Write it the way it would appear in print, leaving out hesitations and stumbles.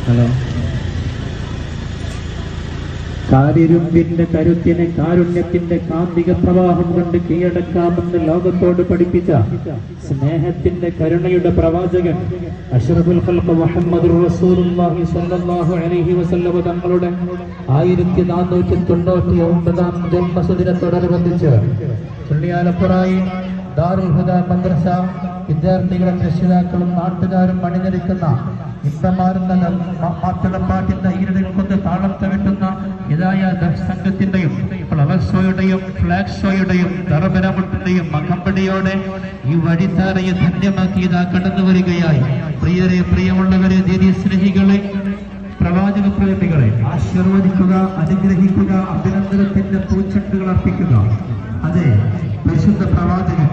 Hello. കാരിരുമ്പിന്റെ കരുത്തിനെ കാരുണ്യത്തിന്റെ കാന്തിക പ്രവാഹം കൊണ്ട് കീഴടക്കാമെന്ന് ലോകത്തോട് പഠിപ്പിച്ച സ്നേഹത്തിന്റെ കരുണയുടെ പ്രവാചകൻ അഷ്റഫുൽ ഖൽഖ് മുഹമ്മദുർ റസൂലുള്ളാഹി സ്വല്ലല്ലാഹു അലൈഹി വസല്ലം തങ്ങളുടെ 1499-ാം ജന്മദിനത്തോടനുബന്ധിച്ച് ചുള്ളിയാലപ്പുറായി ദാറുൽ ഹുദാ മദ്രസ വിദ്യാർത്ഥികളും രക്ഷിതാക്കളും നാട്ടുകാരും അണിനിരക്കുന്ന ഇപ്പമാരുന്ന മാപ്പിളപ്പാട്ടിന്റെ ഈരടിൽ കൊണ്ട് താളം തവിട്ടുന്ന ഇതായ സംഘത്തിന്റെയും ഫ്ലവർ ഷോയുടെയും ഫ്ലാഗ് ഷോയുടെയും ദറബരമുട്ടിന്റെയും മകമ്പടിയോടെ ഈ വഴിത്താരയെ ധന്യമാക്കി ഇതാ കടന്നു വരികയായി. പ്രിയരെ, പ്രിയമുള്ളവരെ, ദീനി സ്നേഹികളെ, പ്രവാചക പ്രേമികളെ, ആശീർവദിക്കുക, അനുഗ്രഹിക്കുക, അഭിനന്ദനത്തിന്റെ പൂച്ചെണ്ടുകൾ അർപ്പിക്കുക. അതെ, പരിശുദ്ധ പ്രവാചകൻ